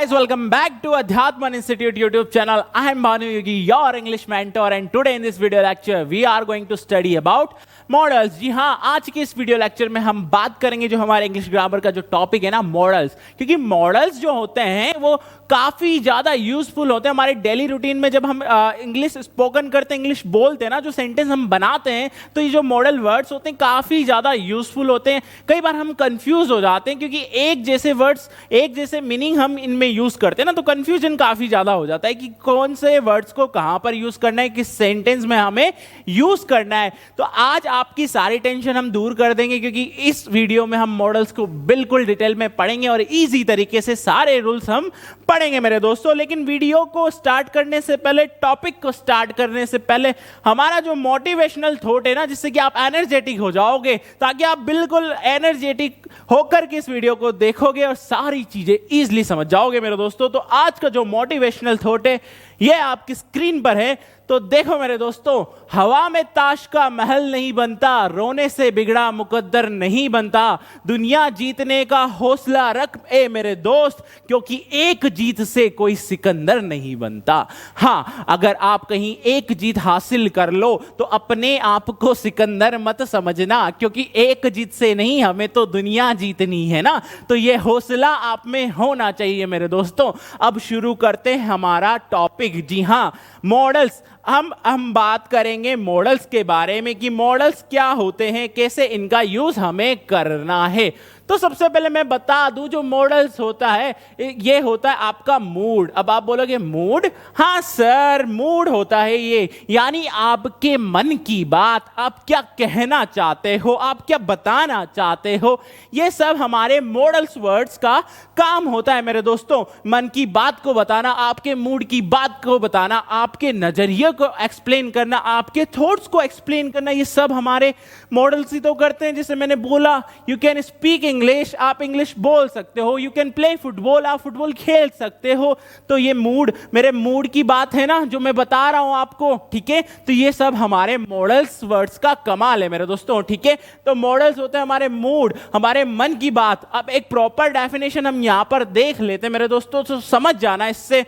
guys, welcome back to Adhyatman Institute YouTube channel. I am Bhanu Yogi, your English mentor, and today in this video lecture we are going to study about modals. जी हाँ, आज के इस video lecture में हम बात करेंगे जो हमारे इंग्लिश ग्रामर का जो टॉपिक है ना, मॉडल्स। क्योंकि मॉडल्स जो होते हैं वो काफी ज्यादा यूजफुल होते हैं हमारे डेली रूटीन में। जब हम इंग्लिश स्पोकन करते हैं, इंग्लिश बोलते हैं ना, जो सेंटेंस हम बनाते हैं, तो ये जो मॉडल वर्ड्स होते हैं काफी ज्यादा यूजफुल होते हैं। कई बार हम कंफ्यूज हो जाते हैं क्योंकि एक जैसे वर्ड्स, एक जैसे मीनिंग हम इनमें यूज करते हैं ना, तो कंफ्यूजन काफी ज्यादा हो जाता है कि कौन से वर्ड्स को कहां पर यूज करना है, किस सेंटेंस में हमें यूज करना है। तो आज आपकी सारी टेंशन हम दूर कर देंगे क्योंकि इस वीडियो में हम मॉडल्स को बिल्कुल डिटेल में पढ़ेंगे और इजी तरीके से सारे रूल्स हम पढ़ेंगे मेरे दोस्तों। लेकिन वीडियो को स्टार्ट करने से पहले, टॉपिक को स्टार्ट करने से पहले हमारा जो मोटिवेशनल थॉट है ना, जिससे कि आप एनर्जेटिक हो जाओगे, ताकि आप बिल्कुल एनर्जेटिक होकर के इस वीडियो को देखोगे और सारी चीजें इजीली समझ जाओगे मेरे दोस्तों। तो आज का जो मोटिवेशनल थॉट है ये आपकी स्क्रीन पर है, तो देखो मेरे दोस्तों। हवा में ताश का महल नहीं बनता, रोने से बिगड़ा मुकद्दर नहीं बनता, दुनिया जीतने का हौसला रख ए मेरे दोस्त, क्योंकि एक जीत से कोई सिकंदर नहीं बनता। हाँ, अगर आप कहीं एक जीत हासिल कर लो तो अपने आप को सिकंदर मत समझना, क्योंकि एक जीत से नहीं, हमें तो दुनिया जीतनी है ना। तो ये हौसला आप में होना चाहिए मेरे दोस्तों। अब शुरू करते हैं हमारा टॉपिक। जी हाँ, मॉडल्स। हम बात करेंगे मॉडल्स के बारे में कि मॉडल्स क्या होते हैं, कैसे इनका यूज हमें करना है। तो सबसे पहले मैं बता दूं, जो मॉडल्स होता है ये होता है आपका मूड। अब आप बोलोगे मूड? हाँ सर, मूड होता है ये, यानी आपके मन की बात, आप क्या कहना चाहते हो, आप क्या बताना चाहते हो, ये सब हमारे मॉडल्स वर्ड्स का काम होता है मेरे दोस्तों। मन की बात को बताना, आपके मूड की बात को बताना, आपके नजरिए को एक्सप्लेन करना, आपके थॉट्स को एक्सप्लेन करना, ये सब हमारे मॉडल्स ही तो करते हैं। जैसे मैंने बोला, यू कैन स्पीक इंग्लिश, आप इंग्लिश बोल सकते हो। यू कैन प्ले फुटबॉल, आप फुटबॉल खेल सकते हो। तो ये मूड, मेरे मूड की बात है ना जो मैं बता रहा हूं आपको, ठीक है। तो ये सब हमारे मॉडल्स वर्ड्स का कमाल है मेरे दोस्तों, ठीक है। तो मॉडल्स होते हैं हमारे मूड, हमारे मन की बात। अब एक प्रॉपर डेफिनेशन हम यहां पर देख लेते हैं मेरे दोस्तों, तो समझ जाना इससे।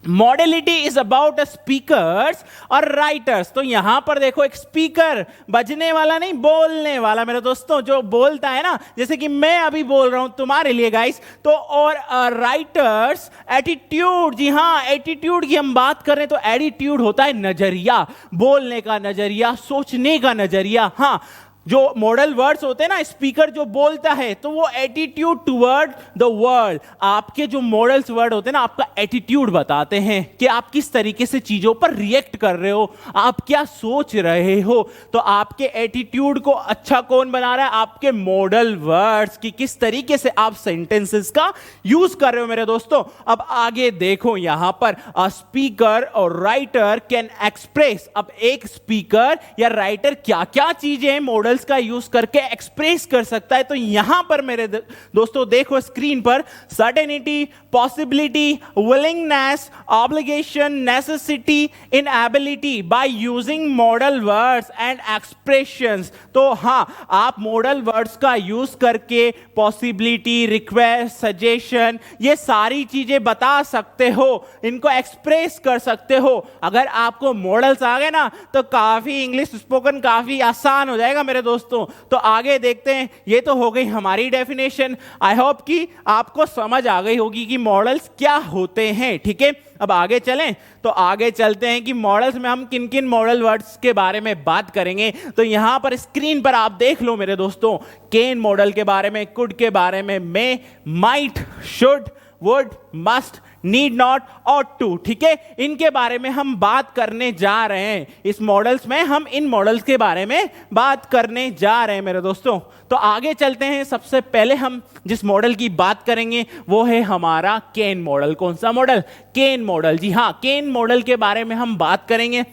मॉडलिटी इज अबाउट स्पीकर्स और राइटर्स। तो यहां पर देखो, एक स्पीकर, बजने वाला नहीं, बोलने वाला मेरे दोस्तों, जो बोलता है ना, जैसे कि मैं अभी बोल रहा हूं तुम्हारे लिए गाइस। तो और राइटर्स, एटीट्यूड। जी हां, एटीट्यूड की हम बात करें तो एटीट्यूड होता है नजरिया, बोलने का नजरिया, सोचने का नजरिया। हाँ, जो मॉडल वर्ड्स होते हैं ना, स्पीकर जो बोलता है, तो वो एटीट्यूड टुवर्ड द वर्ल्ड। आपके जो मॉडल्स वर्ड होते हैं ना, आपका एटीट्यूड बताते हैं कि आप किस तरीके से चीजों पर रिएक्ट कर रहे हो, आप क्या सोच रहे हो। तो आपके एटीट्यूड को अच्छा कौन बना रहा है? आपके मॉडल वर्ड्स की किस तरीके से आप सेंटेंसेस का यूज कर रहे हो मेरे दोस्तों। अब आगे देखो, यहां पर अ स्पीकर और राइटर कैन एक्सप्रेस। अब एक स्पीकर या राइटर क्या क्या चीजें मॉडल का यूज करके एक्सप्रेस कर सकता है। तो यहां पर मेरे दोस्तों देखो स्क्रीन पर, certainty, possibility, willingness, obligation, necessity, inability by using model words and expressions. तो हां, आप मॉडल वर्ड्स का यूज करके पॉसिबिलिटी, रिक्वेस्ट, सजेशन, ये सारी चीजें बता सकते हो, इनको एक्सप्रेस कर सकते हो। अगर आपको मॉडल्स आ गए ना, तो काफी इंग्लिश स्पोकन काफी आसान हो जाएगा मेरे दोस्तों। तो आगे देखते हैं। ये तो हो गई हमारी डेफिनेशन। आई होप कि आपको समझ आ गई होगी कि मॉडल्स क्या होते हैं, ठीक है। अब आगे चलें, तो आगे चलते हैं कि मॉडल्स में हम किन किन मॉडल वर्ड्स के बारे में बात करेंगे। तो यहां पर स्क्रीन पर आप देख लो मेरे दोस्तों, कैन मॉडल के बारे में, कुड के बारे में, may, might, should, would, must, need not, ought to, ठीक है। इनके बारे में हम बात करने जा रहे हैं इस मॉडल्स में। हम इन मॉडल्स के बारे में बात करने जा रहे हैं मेरे दोस्तों। तो आगे चलते हैं। सबसे पहले हम जिस मॉडल की बात करेंगे वो है हमारा कैन मॉडल। कौन सा मॉडल? Can model. जी हाँ, कैन मॉडल के बारे में हम बात करेंगे।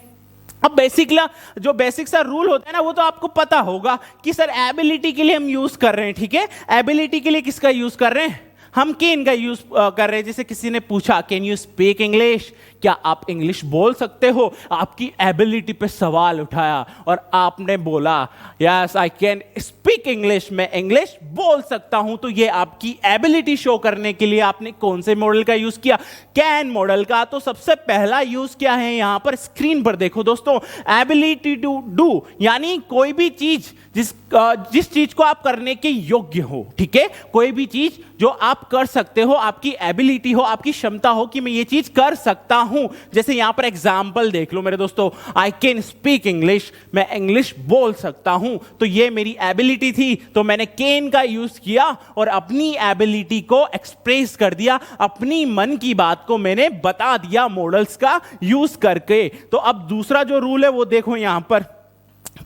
अब जो बेसिक सा रूल होता है ना, वो तो आपको पता होगा कि सर एबिलिटी के लिए हम यूज कर रहे हैं, ठीक है। एबिलिटी के लिए किसका यूज कर रहे हैं? हम कैन का यूज कर रहे हैं। जैसे किसी ने पूछा, कैन यू स्पीक इंग्लिश, क्या आप इंग्लिश बोल सकते हो? आपकी एबिलिटी पे सवाल उठाया और आपने बोला yes I can speak English, मैं इंग्लिश बोल सकता हूं। तो ये आपकी एबिलिटी शो करने के लिए आपने कौन से मॉडल का यूज किया? कैन मॉडल का। तो सबसे पहला यूज क्या है यहां पर? स्क्रीन पर देखो दोस्तों, एबिलिटी टू डू, यानी कोई भी चीज जिस चीज को आप करने के योग्य हो, ठीक है, कोई भी चीज जो आप कर सकते हो, आपकी एबिलिटी हो, आपकी क्षमता हो कि मैं ये चीज कर सकता हूं। जैसे यहां पर एग्जांपल देख लो मेरे दोस्तों, आई कैन स्पीक इंग्लिश, मैं इंग्लिश बोल सकता हूं। तो ये मेरी एबिलिटी थी, तो मैंने कैन का यूज किया और अपनी एबिलिटी को एक्सप्रेस कर दिया, अपनी मन की बात को मैंने बता दिया मॉडल्स का यूज करके। तो अब दूसरा जो रूल है वो देखो यहां पर,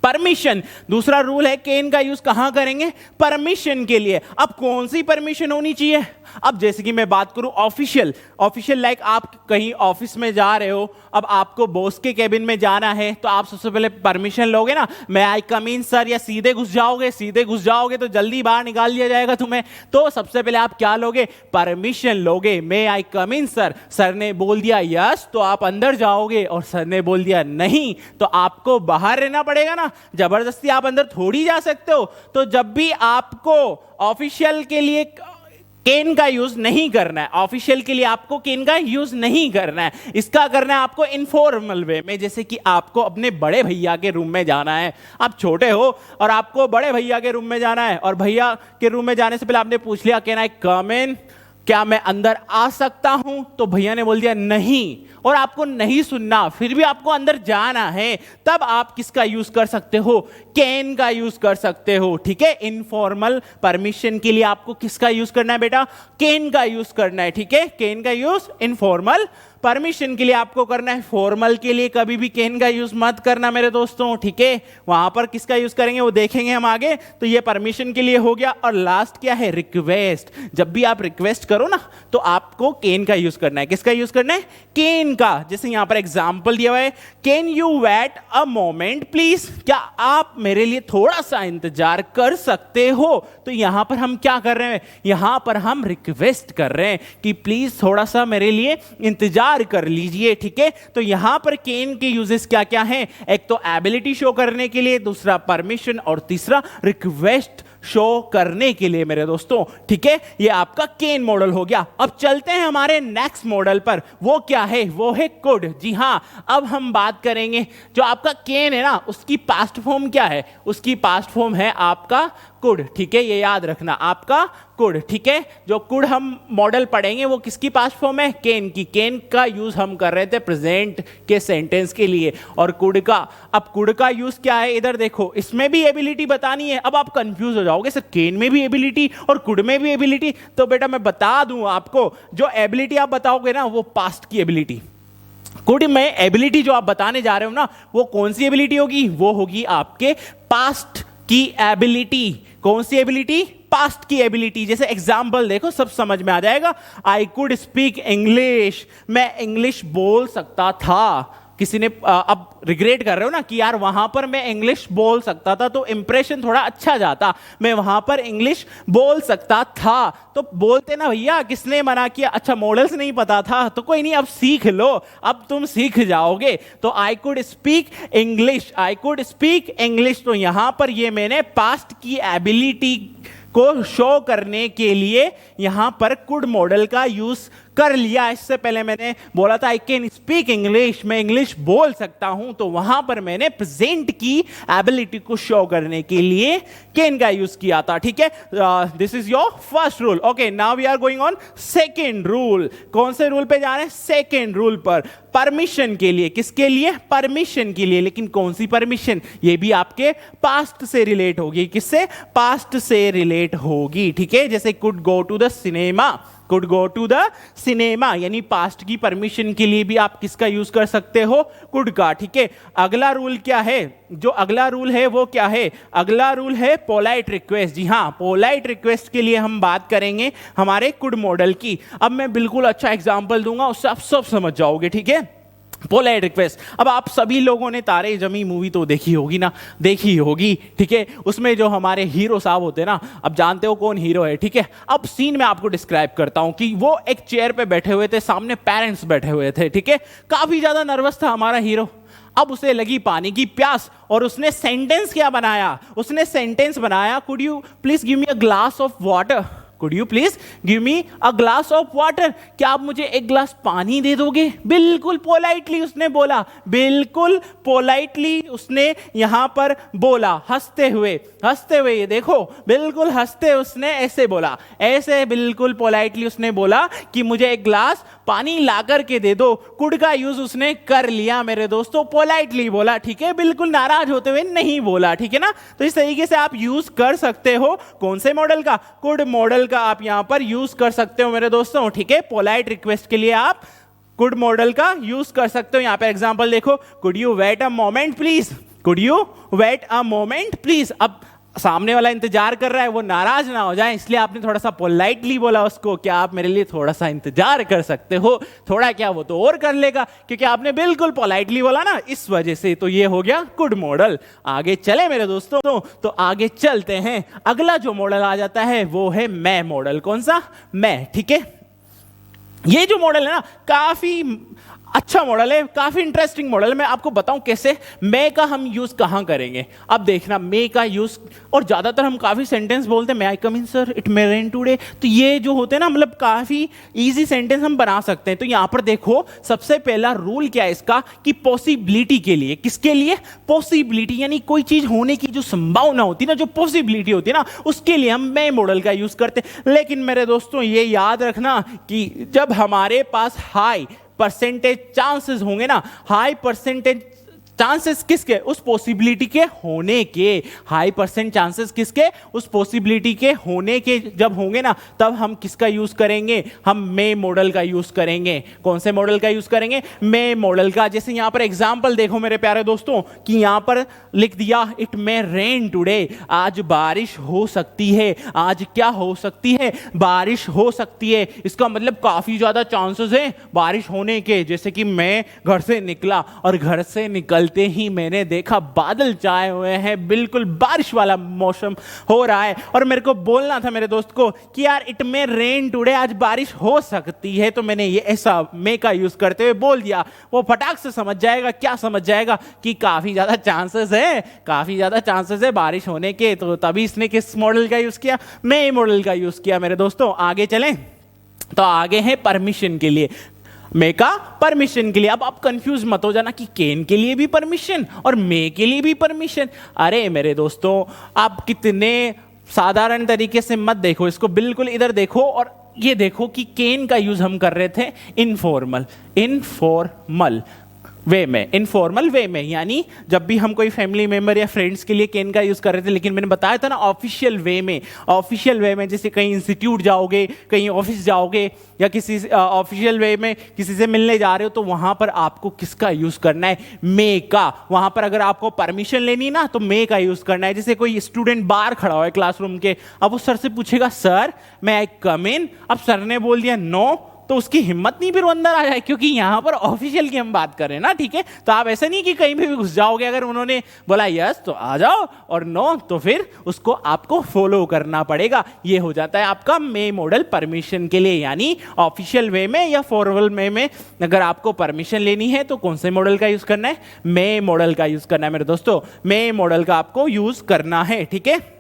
परमिशन। दूसरा रूल है कैन का यूज कहां करेंगे? परमिशन के लिए। अब कौन सी परमिशन होनी चाहिए? अब जैसे कि मैं बात करूं ऑफिशियल, लाइक आप कहीं ऑफिस में जा रहे हो, अब आपको बॉस के केबिन में जाना है, तो आप सबसे पहले परमिशन लोगे ना, मैं आई कम इन सर, या सीधे घुस जाओगे तो जल्दी बाहर निकाल दिया जाएगा तुम्हें। तो सबसे पहले आप क्या लोगे? परमिशन लोगे। मैं आई कम इन सर, सर ने बोल दिया यस तो आप अंदर जाओगे, और सर ने बोल दिया नहीं तो आपको बाहर रहना पड़ेगा ना, जबरदस्ती आप अंदर थोड़ी जा सकते हो। तो जब भी आपको ऑफिशियल के लिए कैन का यूज नहीं करना है, ऑफिशियल के लिए आपको कैन का यूज नहीं करना है, इसका करना है आपको इनफॉर्मल वे में। जैसे कि आपको अपने बड़े भैया के रूम में जाना है, आप छोटे हो और आपको बड़े भैया के रूम में जाना है, और भैया के रूम में जाने से पहले आपने पूछ लिया कैन आई कम इन, क्या मैं अंदर आ सकता हूं? तो भैया ने बोल दिया नहीं, और आपको नहीं सुनना, फिर भी आपको अंदर जाना है, तब आप किसका यूज कर सकते हो? कैन का यूज कर सकते हो, ठीक है। इनफॉर्मल परमिशन के लिए आपको किसका यूज करना है बेटा? कैन का यूज करना है, ठीक है। कैन का यूज इनफॉर्मल परमिशन के लिए आपको करना है, फॉर्मल के लिए कभी भी कैन का यूज मत करना मेरे दोस्तों, ठीक है। वहां पर किसका यूज करेंगे वो देखेंगे हम आगे। तो ये परमिशन के लिए हो गया। और लास्ट क्या है? रिक्वेस्ट। जब भी आप रिक्वेस्ट करो ना तो आपको कैन का यूज करना है। किसका यूज करना है? कैन का। जैसे यहां पर एग्जांपल दिया हुआ है, can you wait a moment please, क्या आप मेरे लिए थोड़ा सा इंतजार कर सकते हो? तो यहां पर हम क्या कर रहे हैं? यहां पर हम रिक्वेस्ट कर रहे हैं कि प्लीज थोड़ा सा मेरे लिए इंतजार कर लीजिए, ठीक है। तो यहां पर कैन के यूजेस क्या क्या हैं? एक तो एबिलिटी शो करने के लिए, दूसरा परमिशन, और तीसरा रिक्वेस्ट शो करने के लिए मेरे दोस्तों, ठीक है। ये आपका कैन मॉडल हो गया। अब चलते हैं हमारे नेक्स्ट मॉडल पर। वो क्या है? वो है कुड। जी हां, अब हम बात करेंगे जो आपका कैन है ना, उसकी पास्ट फॉर्म क्या है? उसकी पास्ट फॉर्म है आपका कुड, ठीक है। ये याद रखना, आपका कुड, ठीक है। जो कुड हम मॉडल पढ़ेंगे वो किसकी पास्ट फॉर्म है? कैन की। कैन का यूज हम कर रहे थे प्रेजेंट के सेंटेंस के लिए, और कुड का, अब कुड का यूज क्या है? इधर देखो, इसमें भी एबिलिटी बतानी है। अब आप कंफ्यूज हो जाओगे, सर कैन में भी एबिलिटी और कुड में भी एबिलिटी। तो बेटा मैं बता दूं आपको, जो एबिलिटी आप बताओगे ना वो पास्ट की एबिलिटी। कुड में एबिलिटी जो आप बताने जा रहे हो ना, वो कौन सी एबिलिटी होगी? वो होगी आपके पास्ट की एबिलिटी। कौन सी एबिलिटी? पास्ट की एबिलिटी। जैसे एग्जाम्पल देखो, सब समझ में आ जाएगा। आई कुड स्पीक इंग्लिश, मैं इंग्लिश बोल सकता था। किसी ने अब रिग्रेट कर रहे हो ना कि यार वहां पर मैं इंग्लिश बोल सकता था तो इंप्रेशन थोड़ा अच्छा जाता, मैं वहां पर इंग्लिश बोल सकता था। तो बोलते ना भैया, किसने मना किया? अच्छा मॉडल्स नहीं पता था, तो कोई नहीं, अब सीख लो, अब तुम सीख जाओगे। तो I could speak English, I could speak English. तो यहां पर ये मैंने पास्ट की एबिलिटी को शो करने के लिए यहां पर कुड मॉडल का यूज कर लिया। इससे पहले मैंने बोला था आई कैन स्पीक इंग्लिश, मैं इंग्लिश बोल सकता हूं, तो वहां पर मैंने प्रेजेंट की एबिलिटी को शो करने के लिए कैन का यूज किया था, ठीक है। This is your first rule. Okay, now we are going on second rule. कौन से रूल पे जा रहे हैं? सेकेंड रूल पर। परमिशन के लिए, किसके लिए? परमिशन के लिए। लेकिन कौन सी परमिशन? ये भी आपके पास्ट से रिलेट होगी। किससे? पास्ट से रिलेट होगी, ठीक है। जैसे could go to the cinema, could go to the cinema, यानी पास्ट की परमिशन के लिए भी आप किसका यूज कर सकते हो? कुड का, ठीक है। अगला रूल क्या है? जो अगला रूल है वो क्या है? अगला रूल है पोलाइट रिक्वेस्ट। जी हाँ, पोलाइट रिक्वेस्ट के लिए हम बात करेंगे हमारे कुड मॉडल की। अब मैं बिल्कुल अच्छा एग्जांपल दूंगा, उससे आप सब समझ जाओगे, ठीक है। Polite request. अब आप सभी लोगों ने तारे जमी मूवी तो देखी होगी ना, देखी होगी, ठीक है। उसमें जो हमारे हीरो साहब होते हैं ना, अब जानते हो कौन हीरो है, ठीक है। अब सीन में आपको डिस्क्राइब करता हूं कि वो एक चेयर पे बैठे हुए थे, सामने पेरेंट्स बैठे हुए थे, ठीक है। काफी ज्यादा नर्वस था हमारा हीरो। अब उसे लगी पानी की प्यास और उसने सेंटेंस क्या बनाया, उसने सेंटेंस बनाया, could you please give me a glass of water, could you please give me a glass of water, क्या आप मुझे एक ग्लास पानी दे दोगे। बिल्कुल पोलाइटली उसने बोला, बिल्कुल पोलाइटली उसने यहां पर बोला, हंसते हुए ये देखो, बिल्कुल हंसते उसने ऐसे बोला, ऐसे बिल्कुल पोलाइटली उसने बोला कि मुझे एक ग्लास पानी ला करके दे दो। कुड का यूज उसने कर लिया मेरे दोस्तों, पोलाइटली बोला, ठीक है, बिल्कुल नाराज होते हुए नहीं बोला, ठीक है ना। तो इस तरीके से आप यूज कर सकते हो कौन से मॉडल का, कुड मॉडल का आप यहां पर यूज कर सकते हो मेरे दोस्तों, ठीक है। पोलाइट रिक्वेस्ट के लिए आप कुड मॉडल का यूज कर सकते हो। यहां पे एग्जांपल देखो, could you wait a moment please, could you wait a moment please. अब सामने वाला इंतजार कर रहा है, वो नाराज ना हो जाए, इसलिए आपने थोड़ा सा पोलाइटली बोला उसको, क्या आप मेरे लिए थोड़ा सा इंतजार कर सकते हो। थोड़ा क्या, वो तो और कर लेगा, क्योंकि आपने बिल्कुल पोलाइटली बोला ना, इस वजह से। तो ये हो गया कुड मॉडल। आगे चले मेरे दोस्तों, तो आगे चलते हैं। अगला जो मॉडल आ जाता है वो है मैं मॉडल। कौन सा, मैं, ठीक है। ये जो मॉडल है ना, काफी अच्छा मॉडल है, काफी इंटरेस्टिंग मॉडल है। मैं आपको बताऊं कैसे। मे का हम यूज कहां करेंगे, अब देखना, मे का यूज, और ज्यादातर हम काफी सेंटेंस बोलते हैं, may I come in sir, it may rain today. तो ये जो होते हैं ना, मतलब काफी इजी सेंटेंस हम बना सकते हैं। तो यहां पर देखो, सबसे पहला रूल क्या है इसका, कि पॉसिबिलिटी के लिए, किसके लिए, पॉसिबिलिटी, यानी कोई चीज होने की जो संभावना होती है ना, जो पॉसिबिलिटी होती है ना, उसके लिए हम मे मॉडल का यूज करते हैं। लेकिन मेरे दोस्तों ये याद रखना कि जब हमारे पास हाई परसेंटेज चांसेस होंगे ना, हाई परसेंटेज चांसेस किसके, उस पॉसिबिलिटी के होने के, हाई परसेंट चांसेस किसके, उस पॉसिबिलिटी के होने के जब होंगे ना, तब हम किसका यूज करेंगे, हम मे मॉडल का यूज करेंगे। कौन से मॉडल का यूज करेंगे, मे मॉडल का। जैसे यहां पर एग्जांपल देखो मेरे प्यारे दोस्तों, कि यहां पर लिख दिया, इट मे रेन टुडे, आज बारिश हो सकती है। आज क्या हो सकती है, बारिश हो सकती है। इसका मतलब काफी ज्यादा चांसेस है बारिश होने के। जैसे कि मैं घर से निकला और घर से निकलते ही मैंने देखा बादल छाए हुए हैं, बिल्कुल बारिश वाला मौसम हो रहा है, और मेरे को बोलना था मेरे दोस्त को कि यार इट मे रेन टुडे, आज बारिश हो सकती है। तो मैंने ये ऐसा मे का यूज करते हुए बोल दिया। वो फटाक से समझ जाएगा, क्या समझ जाएगा, कि काफी ज्यादा चांसेस है, काफी ज्यादा चांसेस है बारिश होने के। तो तभी इसने किस मॉडल का यूज किया, मे मॉडल का यूज किया मेरे दोस्तों। आगे चलें, तो आगे है परमिशन के लिए, मे का परमिशन के लिए। अब आप कंफ्यूज मत हो जाना कि केन के लिए भी परमिशन और मे के लिए भी परमिशन। अरे मेरे दोस्तों, आप कितने साधारण तरीके से मत देखो इसको, बिल्कुल इधर देखो और ये देखो कि केन का यूज हम कर रहे थे इनफॉर्मल वे में, इनफॉर्मल वे में, यानी जब भी हम कोई फैमिली मेंबर या फ्रेंड्स के लिए केन का यूज कर रहे थे। लेकिन मैंने बताया था ना ऑफिशियल वे में, ऑफिशियल वे में, जैसे कहीं इंस्टीट्यूट जाओगे, कहीं ऑफिस जाओगे, या किसी ऑफिशियल वे में किसी से मिलने जा रहे हो, तो वहां पर आपको किसका यूज करना है, मे का। वहां पर अगर आपको परमिशन लेनी ना, तो मे का यूज करना है। जैसे कोई स्टूडेंट बाहर खड़ा हुआ है क्लासरूम के, अब वो सर से पूछेगा, सर मैं आई कम इन, अब सर ने बोल दिया नो, तो उसकी हिम्मत नहीं फिर वो अंदर आ जाए, क्योंकि यहां पर ऑफिशियल की हम बात कर रहे हैं ना, ठीक है। तो आप ऐसे नहीं कि कहीं भी घुस जाओगे, अगर उन्होंने बोला यस तो आ जाओ, और नो तो फिर उसको आपको फॉलो करना पड़ेगा। ये हो जाता है आपका मे मॉडल परमिशन के लिए, यानी ऑफिशियल वे में या फॉर्मल वे में अगर आपको परमिशन लेनी है, तो कौन से मॉडल का यूज करना है, मे मॉडल का यूज करना है मेरे दोस्तों। मे मॉडल का आपको यूज करना है, ठीक है।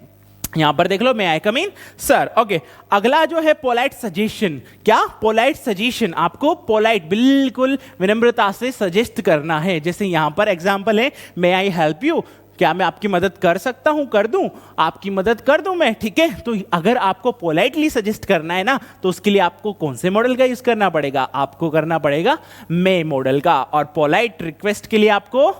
यहां पर देख लो, मे I come in sir. Okay, अगला जो है पोलाइट सजेशन। क्या, पोलाइट सजेशन, आपको पोलाइट बिल्कुल विनम्रता से सजेस्ट करना है। जैसे यहां पर एग्जांपल है, मे आई हेल्प यू, क्या मैं आपकी मदद कर सकता हूं, कर दूं, आपकी मदद कर दूं मैं, ठीक है। तो अगर आपको पोलाइटली सजेस्ट करना है ना, तो उसके लिए आपको कौन से मॉडल का यूज करना पड़ेगा, आपको करना पड़ेगा मे मॉडल का। और पोलाइट रिक्वेस्ट के लिए आपको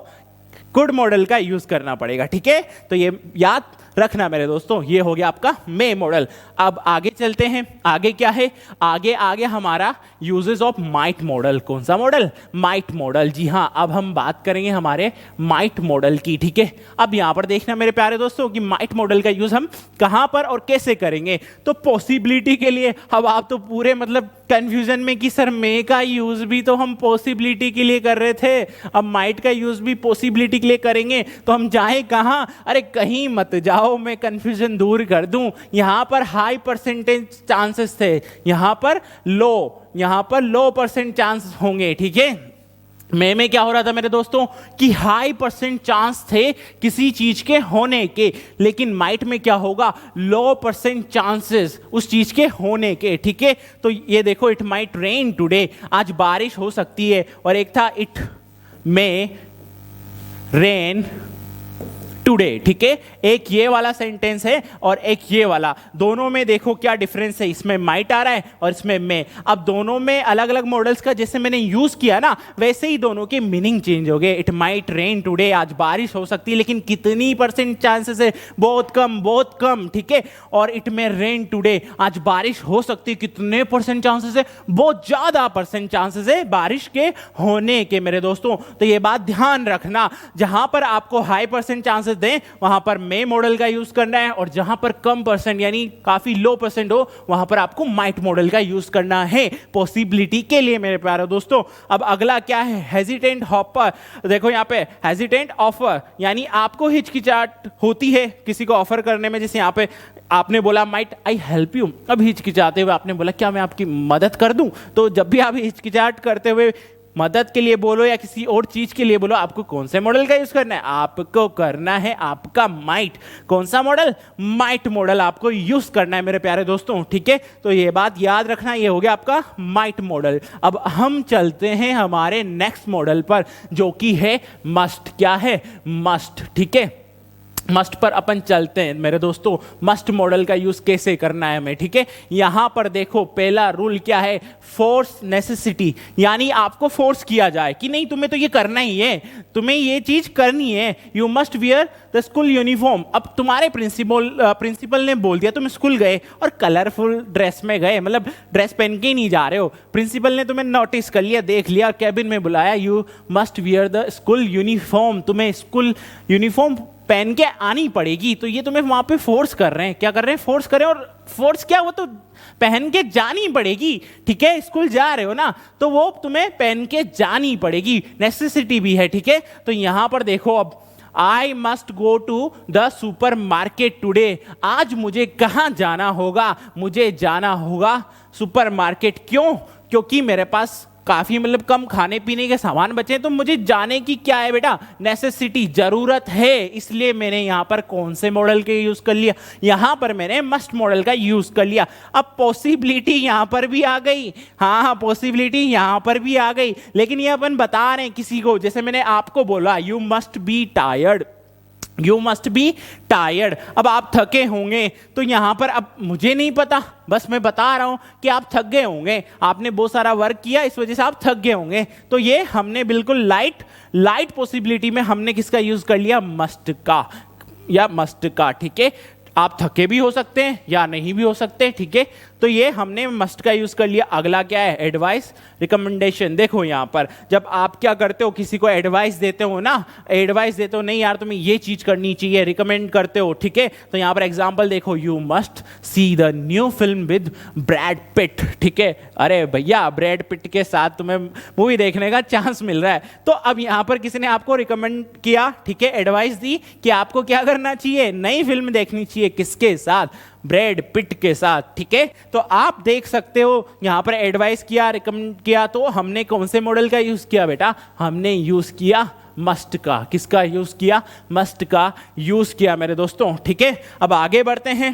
गुड मॉडल का यूज करना पड़ेगा, ठीक है। तो ये याद रखना मेरे दोस्तों। ये हो गया आपका मे मॉडल। अब आगे चलते हैं, आगे क्या है, आगे आगे हमारा यूजेस ऑफ माइट मॉडल। कौन सा मॉडल, माइट मॉडल। जी हाँ, अब हम बात करेंगे हमारे माइट मॉडल की, ठीक है। अब यहां पर देखना मेरे प्यारे दोस्तों कि माइट मॉडल का यूज हम कहां पर और कैसे करेंगे। तो पॉसिबिलिटी के लिए, अब आप तो पूरे मतलब कंफ्यूजन में कि सर मे का यूज भी तो हम पॉसिबिलिटी के लिए कर रहे थे, अब माइट का यूज भी पॉसिबिलिटी के लिए करेंगे, तो हम जाएं कहां। अरे कहीं मत जाओ, मैं कंफ्यूजन दूर कर दूं। यहां पर हाई परसेंटेज चांसेस थे, यहां पर लो परसेंट चांस होंगे, ठीक है। में क्या हो रहा था मेरे दोस्तों कि हाई परसेंट चांस थे किसी चीज के होने के, लेकिन माइट में क्या होगा, लो परसेंट चांसेस उस चीज के होने के, ठीक है। तो ये देखो, इट माइट रेन टुडे, आज बारिश हो सकती है, और एक था इट मे रेन टुडे, ठीक है। एक ये वाला सेंटेंस है और एक ये वाला, दोनों में देखो क्या डिफरेंस है, इसमें माइट आ रहा है और इसमें मे। अब दोनों में अलग अलग मॉडल्स का जैसे मैंने यूज किया ना, वैसे ही दोनों के मीनिंग चेंज हो गए। इट माइट रेन टुडे, आज बारिश हो सकती है, लेकिन कितनी परसेंट चांसेस है, बहुत कम, ठीक है। और इट मे रेन टुडे, आज बारिश हो सकती है, कितने परसेंट चांसेस है, बहुत ज्यादा परसेंट चांसेस है बारिश के होने के मेरे दोस्तों। तो ये बात ध्यान रखना, जहां पर आपको हाई परसेंट चांसेस दें वहां पर मे मॉडल का यूज करना है, और जहां पर कम परसेंट यानी काफी लो परसेंट हो वहां पर आपको माइट मॉडल का यूज करना है पॉसिबिलिटी के लिए मेरे प्यारे दोस्तों। अब अगला क्या है, हेजिटेंट हॉपर। देखो यहां पे हेजिटेंट ऑफर, यानी आपको हिचकिचाहट होती है किसी को ऑफर करने में। जैसे यहां पे आपने बोला माइट आई हेल्प यू, अब हिचकिचाते हुए आपने बोला क्या मैं आपकी मदद कर दूं। तो जब भी आप हिचकिचाहट करते हुए मदद के लिए बोलो या किसी और चीज के लिए बोलो, आपको कौन से मॉडल का यूज करना है, आपको करना है आपका माइट। कौन सा मॉडल, माइट मॉडल आपको यूज करना है मेरे प्यारे दोस्तों, ठीक है। तो ये बात याद रखना, ये हो गया आपका माइट मॉडल। अब हम चलते हैं हमारे नेक्स्ट मॉडल पर, जो कि है मस्ट। क्या है, मस्ट, ठीक है। मस्ट पर अपन चलते हैं मेरे दोस्तों, मस्ट मॉडल का यूज कैसे करना है हमें, ठीक है। यहां पर देखो पहला रूल क्या है, फोर्स नेसेसिटी, यानी आपको फोर्स किया जाए कि नहीं तुम्हें तो ये करना ही है, तुम्हें ये चीज करनी है, you must wear the school uniform. अब तुम्हारे प्रिंसिपल ने बोल दिया, तुम स्कूल गए और कलरफुल ड्रेस में गए, मतलब ड्रेस पहन के ही नहीं जा रहे हो, प्रिंसिपल ने तुम्हें नोटिस कर लिया, देख लिया, कैबिन में बुलाया, you must wear the school uniform, तुम्हें स्कूल यूनिफॉर्म पहन के आनी पड़ेगी। तो ये तुम्हें वहां पे फोर्स कर रहे हैं, क्या कर रहे हैं, फोर्स कर रहे हैं। और फोर्स क्या, वो तो पहन के जानी पड़ेगी, ठीक है। स्कूल जा रहे हो ना, तो वो तुम्हें पहन के जानी पड़ेगी, नेसेसिटी भी है, ठीक है। तो यहां पर देखो, अब I must go to the supermarket today, आज मुझे कहां जाना होगा, मुझे जाना होगा सुपर मार्केट। क्यों, क्योंकि मेरे पास काफी मतलब कम खाने पीने के सामान बचे हैं, तो मुझे जाने की क्या है बेटा, नेसेसिटी, जरूरत है, इसलिए मैंने यहां पर कौन से मॉडल के यूज कर लिया, यहां पर मैंने मस्ट मॉडल का यूज कर लिया। अब पॉसिबिलिटी यहां पर भी आ गई, हाँ पॉसिबिलिटी यहां पर भी आ गई, लेकिन ये अपन बता रहे हैं किसी को, जैसे मैंने आपको बोला you must be tired, you must be tired. अब आप थके होंगे, तो यहां पर अब मुझे नहीं पता, बस मैं बता रहा हूं कि आप थक गए होंगे, आपने बहुत सारा वर्क किया, इस वजह से आप थक गए होंगे। तो ये हमने बिल्कुल लाइट पॉसिबिलिटी में हमने किसका यूज कर लिया, मस्ट का, या मस्ट का, ठीक है। आप थके भी हो सकते हैं या नहीं भी हो सकते, ठीक है। तो ये हमने मस्ट का यूज कर लिया। अगला क्या है, एडवाइस रिकमेंडेशन। देखो यहां पर जब आप क्या करते हो, किसी को एडवाइस देते हो ना, एडवाइस देते हो, नहीं यार तुम्हें ये चीज करनी चाहिए, रिकमेंड करते हो, ठीक है। तो यहां पर एग्जांपल देखो, you must see the new film with Brad Pitt, ठीक है। अरे भैया ब्रैड पिट के साथ तुम्हें मूवी देखने का चांस मिल रहा है। तो अब यहां पर किसी ने आपको रिकमेंड किया, ठीक है, एडवाइस दी कि आपको क्या करना चाहिए, नई फिल्म देखनी चाहिए, किसके साथ, ब्रैड पिट के साथ, ठीक है। तो आप देख सकते हो यहां पर एडवाइस किया, रिकमेंड किया, तो हमने कौन से मॉडल का यूज किया बेटा, हमने यूज किया मस्ट का। किसका यूज किया, मस्ट का यूज किया मेरे दोस्तों, ठीक है। अब आगे बढ़ते हैं,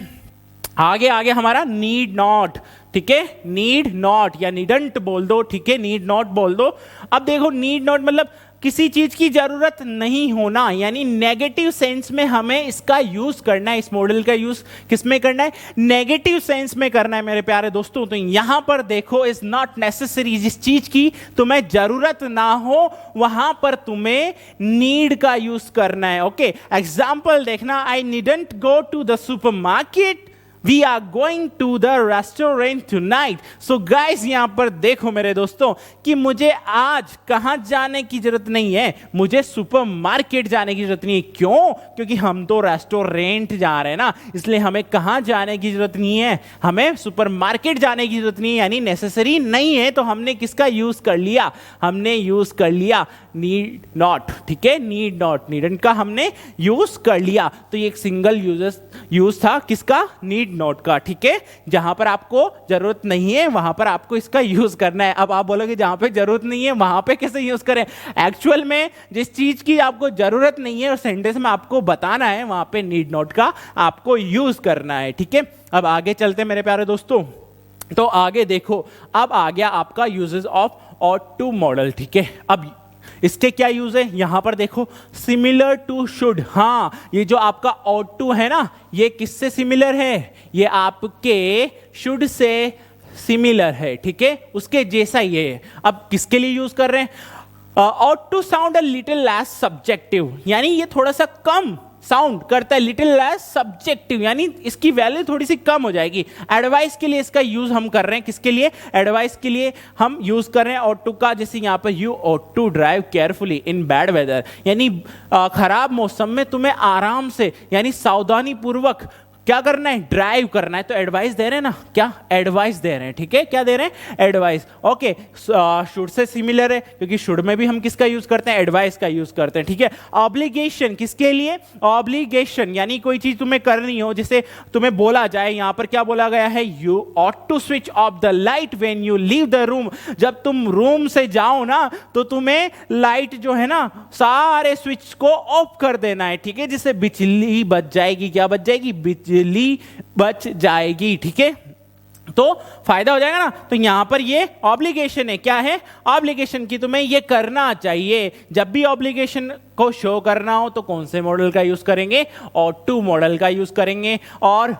आगे हमारा नीड नॉट, ठीक है, नीड नॉट या नीडंट बोल दो, ठीक है, नीड नॉट बोल दो। अब देखो नीड नॉट मतलब किसी चीज की जरूरत नहीं होना, यानी नेगेटिव सेंस में हमें इसका यूज करना है। इस मॉडल का यूज किस में करना है? नेगेटिव सेंस में करना है मेरे प्यारे दोस्तों। तो यहां पर देखो, इज नॉट नेसेसरी, जिस चीज की तुम्हें जरूरत ना हो वहां पर तुम्हें नीड का यूज करना है। ओके, एग्जाम्पल देखना, I needn't go to the supermarket, We are going to the restaurant tonight. So guys, यहां पर देखो मेरे दोस्तों कि मुझे आज कहां जाने की जरूरत नहीं है, मुझे सुपरमार्केट जाने की जरूरत नहीं है। क्यों? क्योंकि हम तो रेस्टोरेंट जा रहे हैं ना, इसलिए हमें कहां जाने की जरूरत नहीं है, हमें सुपरमार्केट जाने की जरूरत नहीं है, यानी नेसेसरी नहीं है। तो हमने किसका यूज कर लिया? हमने यूज कर लिया नीड नॉट। ठीक है, नीड नॉट, नीडंट का हमने यूज कर लिया। तो ये एक सिंगल यूज था किसका? नीड नोट का। ठीक है, जहां पर आपको जरूरत नहीं है वहां पर आपको इसका यूज करना है। अब आप बोलोगे जहां पे जरूरत नहीं है वहां पे कैसे यूज करें? एक्चुअल में जिस चीज की आपको जरूरत नहीं है और सेंटेंस में आपको बताना है, वहां पे नीड नोट का आपको यूज करना है। ठीक है, अब आगे चलते मेरे प्यारे दोस्तों। तो आगे देखो, अब आ गया आपका uses of ought to model. ठीक है, अब इसके क्या यूज है? यहां पर देखो, सिमिलर टू शुड। हाँ, ये जो आपका ऑट टू है ना, ये किससे सिमिलर है? ये आपके शुड से सिमिलर है। ठीक है, उसके जैसा ही है। अब किसके लिए यूज कर रहे हैं? Ought to sound a little less subjective, यानी ये थोड़ा सा कम साउंड करता है, लिटिल लेस सब्जेक्टिव, यानी इसकी वैल्यू थोड़ी सी कम हो जाएगी। एडवाइस के लिए इसका यूज हम कर रहे हैं। किसके लिए? एडवाइस के लिए हम यूज कर रहे हैं ऑट टू का। जैसे यहां पर you ought to drive carefully in bad weather, यानी खराब मौसम में तुम्हें आराम से यानी सावधानी पूर्वक क्या करना है? ड्राइव करना है। तो एडवाइस दे रहे हैं ना, क्या एडवाइस दे रहे हैं। ठीक है, क्या दे रहे हैं? Advice. Okay, should say similar है क्योंकि शुड में भी हम किसका यूज करते हैं? एडवाइस का यूज करते हैं। ठीक है, ऑब्लिगेशन, किसके लिए? ऑब्लिगेशन, यानी कोई चीज तुम्हें करनी हो, जैसे तुम्हें बोला जाए, यहां पर क्या बोला गया है? You ought to switch off the light when you leave the room. जब तुम रूम से जाओ ना तो तुम्हें लाइट जो है ना सारे स्विच को ऑफ कर देना है। ठीक है, जिससे बिजली बच जाएगी। क्या बच जाएगी? बिजली बच जाएगी। ठीक है, तो फायदा हो जाएगा ना। तो यहां पर ये ऑब्लिगेशन है। क्या है? ऑब्लिगेशन की तुम्हें ये करना चाहिए। जब भी ऑब्लिगेशन को शो करना हो तो कौन से मॉडल का यूज करेंगे? ऑट टू मॉडल का यूज करेंगे। और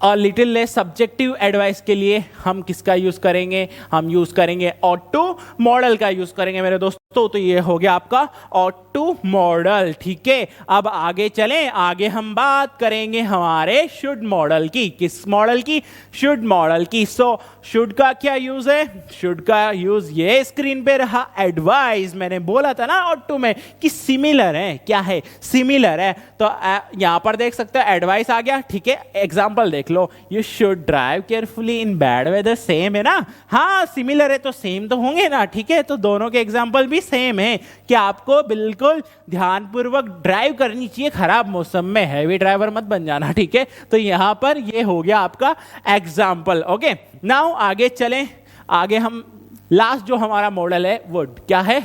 लिटिल लेस सब्जेक्टिव एडवाइस के लिए हम किसका यूज करेंगे? हम यूज करेंगे ऑट टू मॉडल का यूज करेंगे मेरे दोस्तों। तो ये हो गया आपका ऑट टू मॉडल। ठीक है, अब आगे चलें। आगे हम बात करेंगे हमारे शुड मॉडल की। किस मॉडल की? शुड मॉडल की। सो शुड का क्या यूज है? शुड का यूज ये स्क्रीन पे रहा, एडवाइस। मैंने बोला था ना ऑट टू में कि सिमिलर है। क्या है? सिमिलर है। तो यहां पर देख सकते हो एडवाइस आ गया। ठीक है, एग्जाम्पल देख लो, you should drive carefully in bad weather. Same है ना? हाँ, सिमिलर है तो सेम तो होंगे ना। ठीक है, तो दोनों के एग्जाम्पल भी सेम है कि आपको बिल्कुल ध्यानपूर्वक ड्राइव करनी चाहिए खराब मौसम में। हैवी ड्राइवर मत बन जाना। ठीक है, तो यहां पर ये हो गया आपका एग्जाम्पल। ओके, नाउ आगे चलें। आगे हम लास्ट जो हमारा मॉडल है वर्ड। क्या है?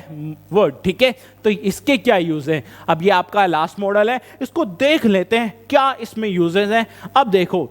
वर्ड। ठीक है, तो इसके क्या यूज है? अब ये आपका लास्ट मॉडल है, इसको देख लेते हैं क्या इसमें यूजेस हैं। अब देखो,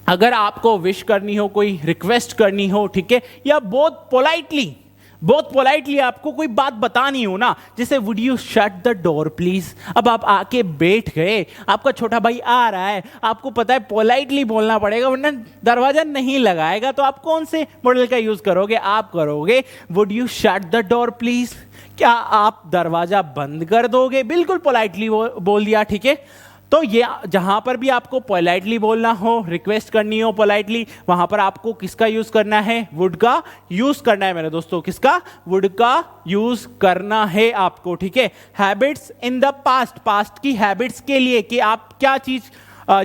अगर आपको विश करनी हो, कोई रिक्वेस्ट करनी हो, ठीक है, या बहुत पोलाइटली आपको कोई बात बतानी हो ना, जैसे would you shut the door please. अब आप आके बैठ गए, आपका छोटा भाई आ रहा है, आपको पता है पोलाइटली बोलना पड़ेगा वरना दरवाजा नहीं लगाएगा। तो आप कौन से मॉडल का यूज करोगे? आप करोगे would you shut the door please. क्या आप दरवाजा बंद कर दोगे? बिल्कुल पोलाइटली बोल दिया। ठीक है, तो ये जहां पर भी आपको पोलाइटली बोलना हो, रिक्वेस्ट करनी हो पोलाइटली, वहां पर आपको किसका यूज करना है? वुड का यूज करना है मेरे दोस्तों। किसका? वुड का यूज करना है आपको। ठीक है, habits in the past, past की हैबिट्स के लिए कि आप क्या चीज,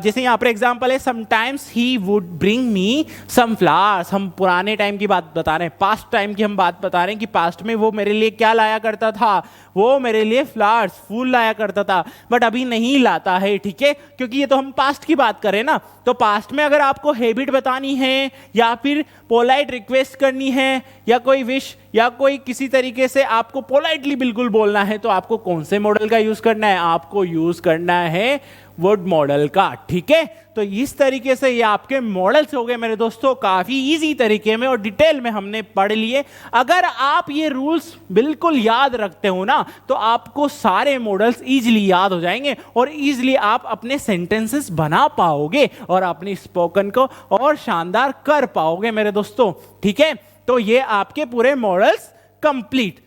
जैसे यहां पर एग्जांपल है, sometimes he would bring me some flowers. हम पुराने टाइम की बात बता रहे हैं, पास्ट टाइम की हम बात बता रहे हैं कि पास्ट में वो मेरे लिए क्या लाया करता था? वो मेरे लिए फ्लावर्स, फूल लाया करता था, बट अभी नहीं लाता है। ठीक है, क्योंकि ये तो हम पास्ट की बात करें ना। तो पास्ट में अगर आपको हैबिट बतानी है या फिर पोलाइट रिक्वेस्ट करनी है या कोई विश या कोई किसी तरीके से आपको पोलाइटली बिल्कुल बोलना है, तो आपको कौन से मॉडल का यूज करना है? आपको यूज करना है वर्ड मॉडल का। ठीक है, तो इस तरीके से ये आपके मॉडल्स हो गए मेरे दोस्तों, काफी इजी तरीके में और डिटेल में हमने पढ़ लिए। अगर आप ये रूल्स बिल्कुल याद रखते हो ना, तो आपको सारे मॉडल्स इजीली याद हो जाएंगे और इजीली आप अपने सेंटेंसेस बना पाओगे और अपनी स्पोकन को और शानदार कर पाओगे मेरे दोस्तों। ठीक है, तो ये आपके पूरे मॉडल्स कंप्लीट।